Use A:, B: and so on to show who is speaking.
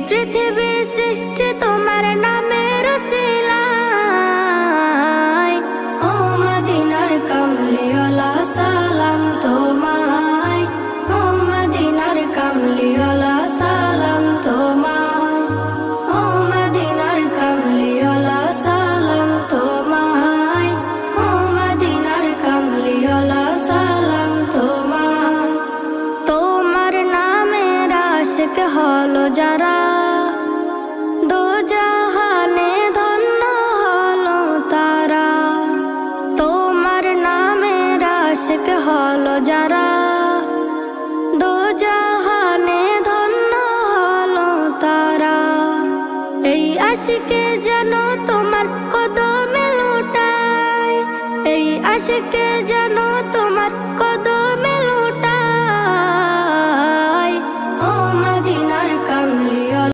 A: পৃথিবী সৃষ্টি তোমার নামের উসিলায়। ও মদিনার কামলিওয়ালা সালাম তোমায়, ও মদিনার কামলিওয়ালা সালাম তোমায়, ও মদিনার কামলিওয়ালা সালাম তোমায়, ও মদিনার কামলিওয়ালা সালাম তোমায়। তোমার নামের আশিক হলো যারা, দো জাহানে ধন্য হলো তারা। তোমার নামের আশিক হলো যারা, দো জাহানে ধন্য হলো তারা। এই আশিকে যেন তোমার কদমে লুটায়, এই আশিকে যেন